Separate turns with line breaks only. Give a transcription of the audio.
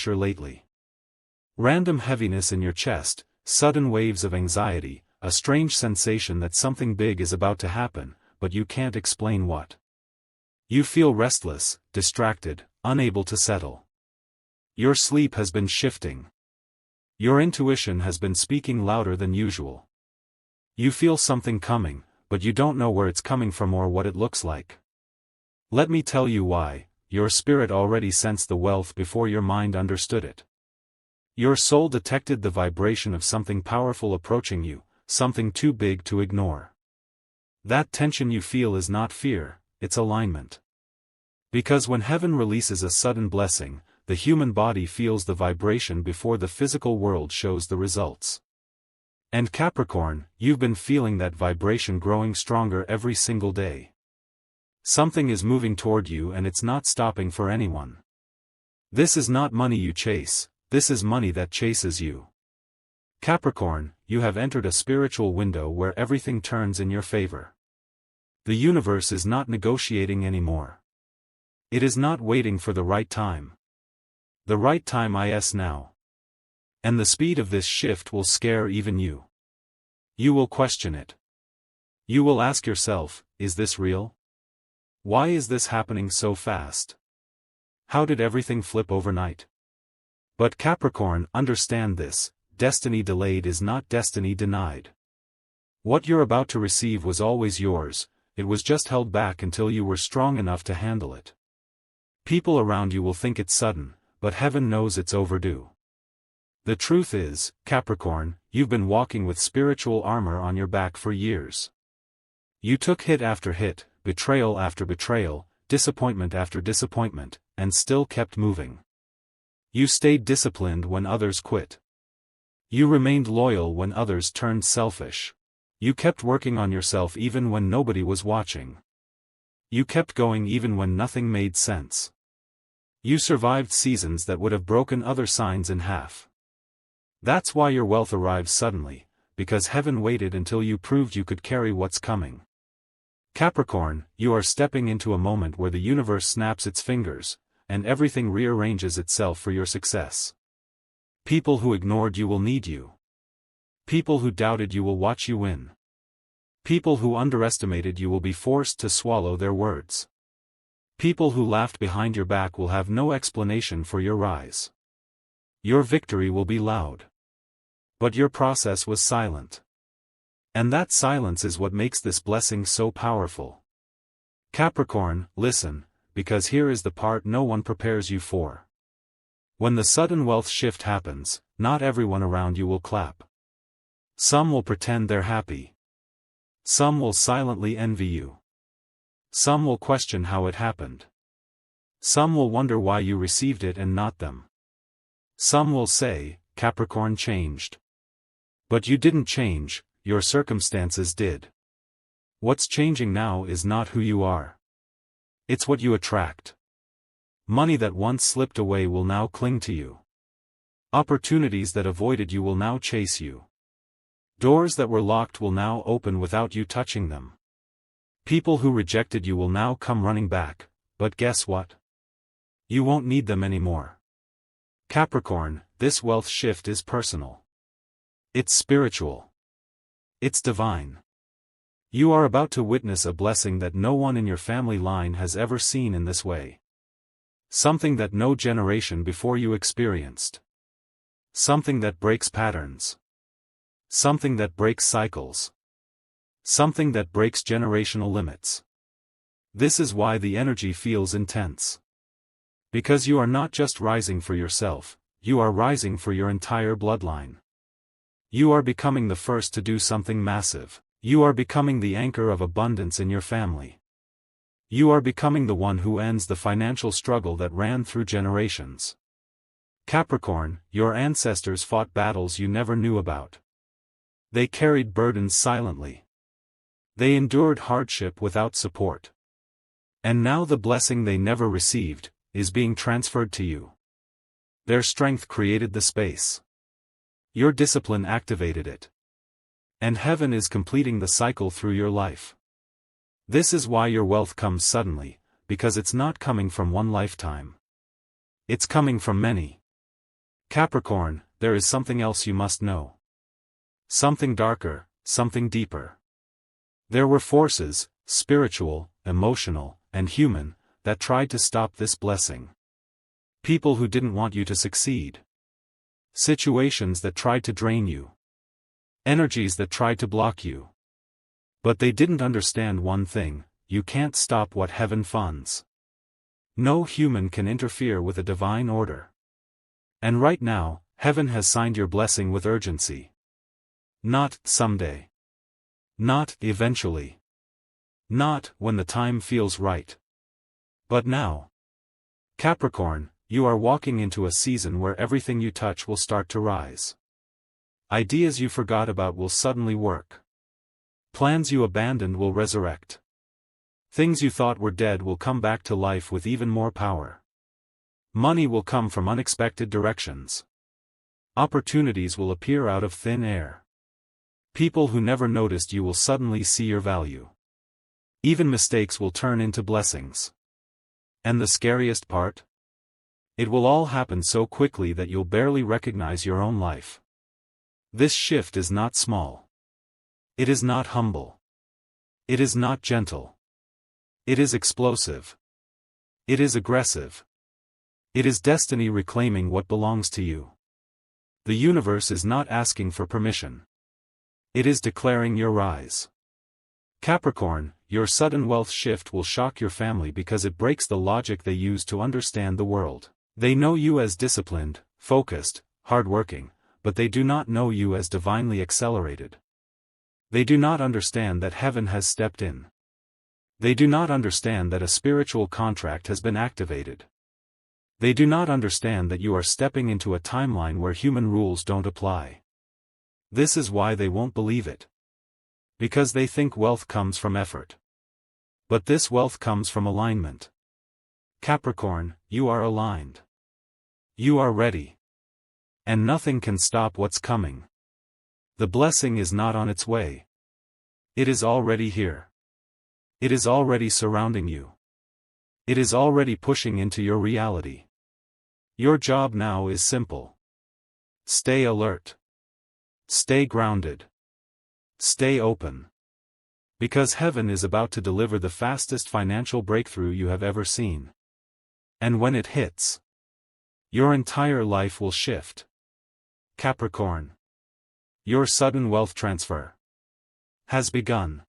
pressure lately. Random heaviness in your chest, sudden waves of anxiety, a strange sensation that something big is about to happen, but you can't explain what. You feel restless, distracted, unable to settle. Your sleep has been shifting. Your intuition has been speaking louder than usual. You feel something coming, but you don't know where it's coming from or what it looks like. Let me tell you why. Your spirit already sensed the wealth before your mind understood it. Your soul detected the vibration of something powerful approaching you, something too big to ignore. That tension you feel is not fear, it's alignment. Because when heaven releases a sudden blessing, the human body feels the vibration before the physical world shows the results. And Capricorn, you've been feeling that vibration growing stronger every single day. Something is moving toward you and it's not stopping for anyone. This is not money you chase, this is money that chases you. Capricorn, you have entered a spiritual window where everything turns in your favor. The universe is not negotiating anymore. It is not waiting for the right time. The right time is now. And the speed of this shift will scare even you. You will question it. You will ask yourself, is this real? Why is this happening so fast? How did everything flip overnight? But Capricorn, understand this, destiny delayed is not destiny denied. What you're about to receive was always yours, it was just held back until you were strong enough to handle it. People around you will think it's sudden, but heaven knows it's overdue. The truth is, Capricorn, you've been walking with spiritual armor on your back for years. You took hit after hit, betrayal after betrayal, disappointment after disappointment, and still kept moving. You stayed disciplined when others quit. You remained loyal when others turned selfish. You kept working on yourself even when nobody was watching. You kept going even when nothing made sense. You survived seasons that would have broken other signs in half. That's why your wealth arrived suddenly, because heaven waited until you proved you could carry what's coming. Capricorn, you are stepping into a moment where the universe snaps its fingers, and everything rearranges itself for your success. People who ignored you will need you. People who doubted you will watch you win. People who underestimated you will be forced to swallow their words. People who laughed behind your back will have no explanation for your rise. Your victory will be loud. But your process was silent. And that silence is what makes this blessing so powerful. Capricorn, listen, because here is the part no one prepares you for. When the sudden wealth shift happens, not everyone around you will clap. Some will pretend they're happy. Some will silently envy you. Some will question how it happened. Some will wonder why you received it and not them. Some will say, Capricorn changed. But you didn't change, your circumstances did. What's changing now is not who you are. It's what you attract. Money that once slipped away will now cling to you. Opportunities that avoided you will now chase you. Doors that were locked will now open without you touching them. People who rejected you will now come running back, but guess what? You won't need them anymore. Capricorn, this wealth shift is personal. It's spiritual. It's divine. You are about to witness a blessing that no one in your family line has ever seen in this way. Something that no generation before you experienced. Something that breaks patterns. Something that breaks cycles. Something that breaks generational limits. This is why the energy feels intense. Because you are not just rising for yourself, you are rising for your entire bloodline. You are becoming the first to do something massive. You are becoming the anchor of abundance in your family. You are becoming the one who ends the financial struggle that ran through generations. Capricorn, your ancestors fought battles you never knew about. They carried burdens silently. They endured hardship without support. And now the blessing they never received is being transferred to you. Their strength created the space. Your discipline activated it. And heaven is completing the cycle through your life. This is why your wealth comes suddenly, because it's not coming from one lifetime. It's coming from many. Capricorn, there is something else you must know. Something darker, something deeper. There were forces, spiritual, emotional, and human, that tried to stop this blessing. People who didn't want you to succeed. Situations that tried to drain you. Energies that tried to block you. But they didn't understand one thing: you can't stop what heaven funds. No human can interfere with a divine order. And right now, heaven has signed your blessing with urgency. Not someday. Not eventually. Not when the time feels right. But now. Capricorn, you are walking into a season where everything you touch will start to rise. Ideas you forgot about will suddenly work. Plans you abandoned will resurrect. Things you thought were dead will come back to life with even more power. Money will come from unexpected directions. Opportunities will appear out of thin air. People who never noticed you will suddenly see your value. Even mistakes will turn into blessings. And the scariest part? It will all happen so quickly that you'll barely recognize your own life. This shift is not small. It is not humble. It is not gentle. It is explosive. It is aggressive. It is destiny reclaiming what belongs to you. The universe is not asking for permission. It is declaring your rise. Capricorn, your sudden wealth shift will shock your family because it breaks the logic they use to understand the world. They know you as disciplined, focused, hardworking, but they do not know you as divinely accelerated. They do not understand that heaven has stepped in. They do not understand that a spiritual contract has been activated. They do not understand that you are stepping into a timeline where human rules don't apply. This is why they won't believe it. Because they think wealth comes from effort. But this wealth comes from alignment. Capricorn, you are aligned. You are ready. And nothing can stop what's coming. The blessing is not on its way. It is already here. It is already surrounding you. It is already pushing into your reality. Your job now is simple. Stay alert. Stay grounded. Stay open. Because heaven is about to deliver the fastest financial breakthrough you have ever seen. And when it hits, your entire life will shift. Capricorn. Your sudden wealth transfer has begun.